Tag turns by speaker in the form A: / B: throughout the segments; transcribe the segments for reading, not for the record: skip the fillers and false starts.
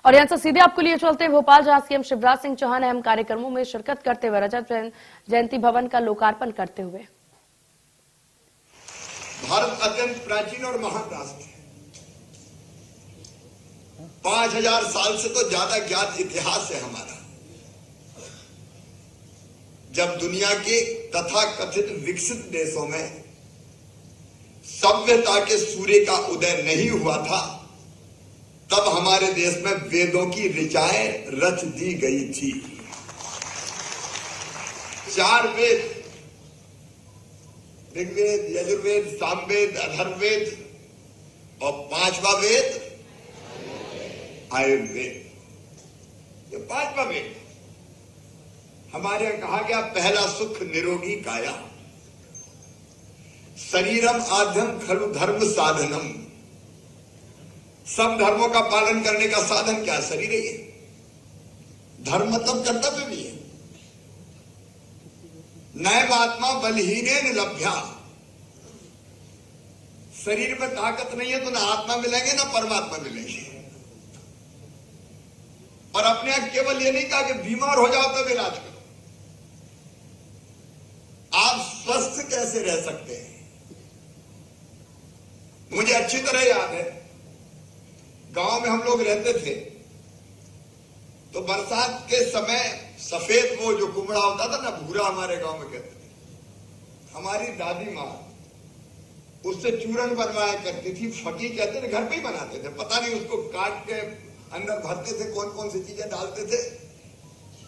A: और यहाँ से सीधे आपको लिए चलते हैं भोपाल, जहां सीएम शिवराज सिंह चौहान अहम कार्यक्रमों में शिरकत करते हुए रजत जयंती भवन का लोकार्पण करते हुए।
B: भारत अत्यंत प्राचीन और महान राष्ट्र है। 5000 साल से तो ज्यादा ज्ञात इतिहास है हमारा। जब दुनिया के तथाकथित विकसित देशों में सभ्यता के सूर्य का उदय नहीं हुआ था, तब हमारे देश में वेदों की ऋचाएं रच दी गई थी। 4 वेद, ऋग्वेद, यजुर्वेद, सामवेद, अथर्ववेद और 5वां वेद आयुर्वेद। ये 5वां वेद हमारे यहां कहा गया, पहला सुख निरोगी काया, शरीरम आद्यम खलु धर्म साधनम। सब धर्मों का पालन करने का साधन क्या? शरीर है। ये धर्म तब कर्तव्य भी है। नैव आत्मा बलहीनेन लभ्या। शरीर में ताकत नहीं है तो ना आत्मा मिलेंगे ना परमात्मा मिलेंगे। और अपने आप केवल ये नहीं कहा कि बीमार हो जाओ तब इलाज करो। आप स्वस्थ कैसे रह सकते हैं? मुझे अच्छी तरह याद है, गांव में हम लोग रहते थे तो बरसात के समय सफेद वो जो कुमड़ा होता था ना, भूरा हमारे गांव में कहते थे। हमारी दादी माँ उससे चूरन बनवाया करती थी। फटी कहते थे, घर पे ही बनाते थे। पता नहीं उसको काट के अंदर भरते थे, कौन कौन सी चीजें डालते थे,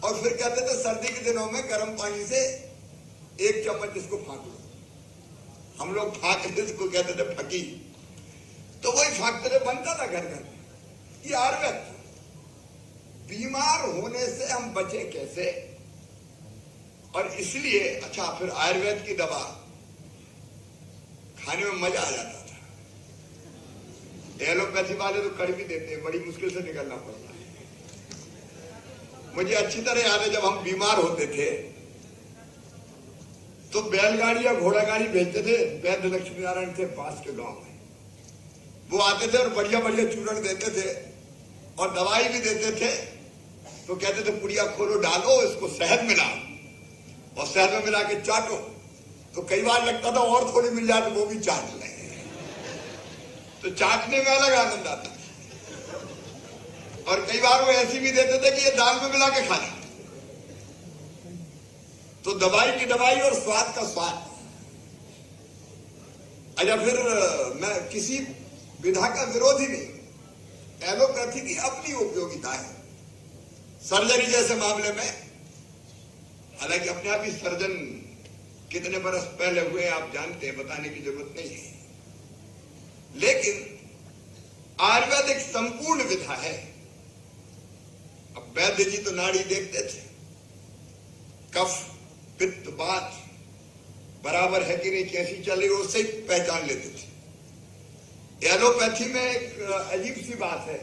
B: और फिर कहते थे सर्दी के दिनों में गर्म पानी से 1 चम्मच इसको फाँक लो। हम लोग फाँक इसको कहते थे फकी। तो वही फाँकते थे, बनता था घर घर। ये आयुर्वेद था। बीमार होने से हम बचे कैसे? और इसलिए अच्छा, फिर आयुर्वेद की दवा खाने में मजा आ जाता था। एलोपैथी वाले तो कड़वी देते हैं, बड़ी मुश्किल से निकलना पड़ता है। मुझे अच्छी तरह याद है, जब हम बीमार होते थे तो बैलगाड़ी या घोड़ा गाड़ी भेजते थे। वैद्य लक्ष्मी नारायण थे पास के गांव में, वो आते थे और बढ़िया बढ़िया चूर्ण देते थे और दवाई भी देते थे। तो कहते थे पुड़िया खोलो, डालो इसको, शहद मिलाओ और शहद में मिला के चाटो। तो कई बार लगता था और थोड़ी मिल जाए तो वो भी चाट लें। तो चाटने में अलग आनंद आता। और कई बार वो ऐसी भी देते थे कि ये दाल में मिला के खाना। तो दवाई की दवाई और स्वाद का स्वाद। अच्छा, फिर मैं किसी विधा का विरोधी नहीं। एलोपैथी की अपनी उपयोगिता है। सर्जरी जैसे मामले में, हालांकि अपने आप ही सर्जन कितने बरस पहले हुए आप जानते हैं, बताने की जरूरत नहीं है। लेकिन आयुर्वेद एक संपूर्ण विधा है। अब वैद्य जी तो नाड़ी देखते थे, कफ पित्त बात बराबर है कि नहीं, कैसी चल रही, उससे ही पहचान लेते थे। एलोपैथी में एक अजीब सी बात है।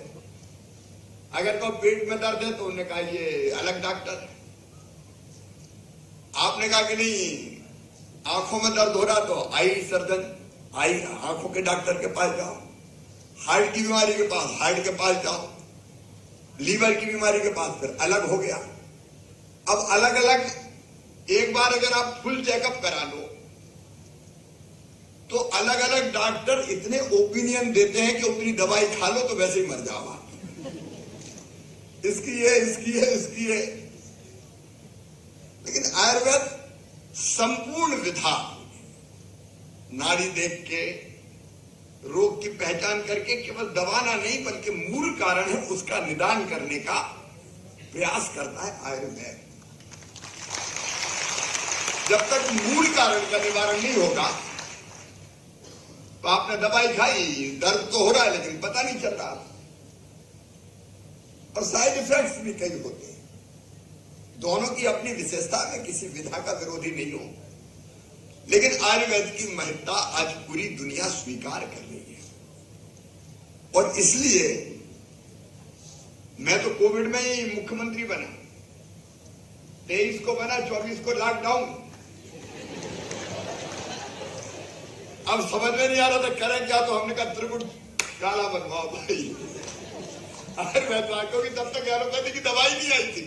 B: अगर तो पेट में दर्द है तो उन्होंने कहा ये अलग डॉक्टर है। आपने कहा कि नहीं आंखों में दर्द हो रहा तो आई सर्जन, आई आंखों के डॉक्टर के पास जाओ। हार्ट की बीमारी के पास हार्ट के पास जाओ। लीवर की बीमारी के पास फिर अलग हो गया। अब अलग अलग, एक बार अगर आप फुल चेकअप करा लो तो अलग अलग डॉक्टर इतने ओपिनियन देते हैं कि उतनी दवाई खा लो तो वैसे ही मर जाओ। इसकी है, इसकी है, इसकी है। लेकिन आयुर्वेद संपूर्ण विधा, नाड़ी देख के रोग की पहचान करके केवल दबाना नहीं बल्कि मूल कारण है उसका निदान करने का प्रयास करता है आयुर्वेद। जब तक मूल कारण का निवारण नहीं होगा तो आपने दवाई खाई, दर्द तो हो रहा है लेकिन पता नहीं चल रहा, और साइड इफेक्ट्स भी कई होते हैं। दोनों की अपनी विशेषता में किसी विधा का विरोधी नहीं हो, लेकिन आयुर्वेद की महत्ता आज पूरी दुनिया स्वीकार कर रही है। और इसलिए मैं तो कोविड में ही मुख्यमंत्री बना, 23 को बना, 24 को लॉकडाउन। अब समझ में नहीं आ रहा था करें क्या, तो हमने कहा त्रिकुट काला बनवाओ भाई। आयुर्वेद में, क्योंकि तब तक एलोपैथी की दवाई नहीं आई थी।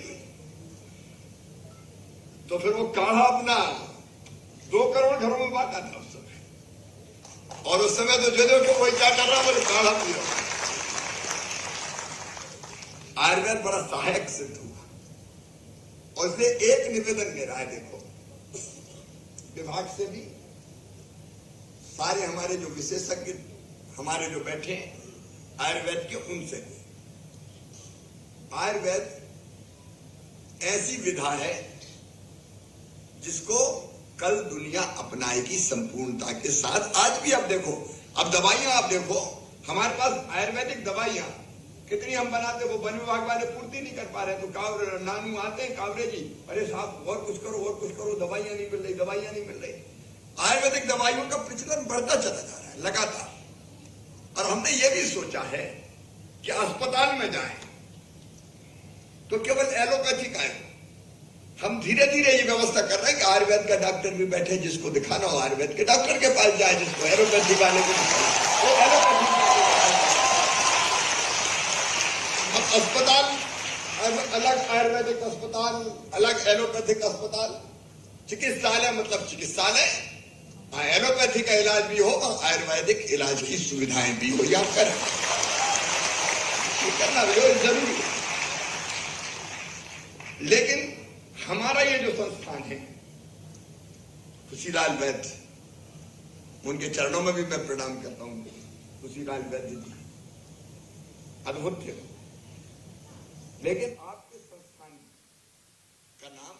B: तो फिर वो काढ़ा अपना 2 करोड़ घरों में बांटा था उस समय, और उस समय तो जो कि कोई क्या कर रहा बोले काढ़ा पी रहा। आयुर्वेद बड़ा सहायक सिद्ध हुआ, और इसलिए एक निवेदन मेरा है, देखो विभाग से भी, सारे हमारे जो विशेषज्ञ हमारे जो बैठे हैं आयुर्वेद के, उनसे भी, आयुर्वेद ऐसी विधा है जिसको कल दुनिया अपनाएगी संपूर्णता के साथ। आज भी आप देखो, अब दवाइयां आप देखो, हमारे पास आयुर्वेदिक दवाइयां कितनी हम बनाते, वो वन विभाग वाले पूर्ति नहीं कर पा रहे, तो कावरे नानू आते हैं, कावरे जी अरे साहब और कुछ करो, और कुछ करो, दवाइयां नहीं मिल रही, दवाइयां नहीं मिल रही। आयुर्वेदिक दवाइयों का प्रचलन बढ़ता चला जा रहा है लगातार, और हमने ये भी सोचा है कि अस्पताल में जाएं तो केवल एलोपैथी का है। हम धीरे धीरे ये व्यवस्था कर रहे हैं कि आयुर्वेद का डॉक्टर भी बैठे, जिसको दिखाना हो आयुर्वेद के डॉक्टर के पास जाए, जिसको एलोपैथी वाले को दिखाना वो एलोपैथी। अस्पताल अलग, आयुर्वेदिक अस्पताल अलग, एलोपैथिक अस्पताल, चिकित्सालय मतलब चिकित्सालय, एलोपैथी का इलाज भी हो और आयुर्वेदिक इलाज की सुविधाएं भी हो, या करें, करना भी हो जरूरी है। लेकिन हमारा ये जो संस्थान है खुशीलाल वैद्य, उनके चरणों में भी मैं प्रणाम करता हूं। खुशीलाल वैद्य जी अद्भुत थे, लेकिन आपके संस्थान का नाम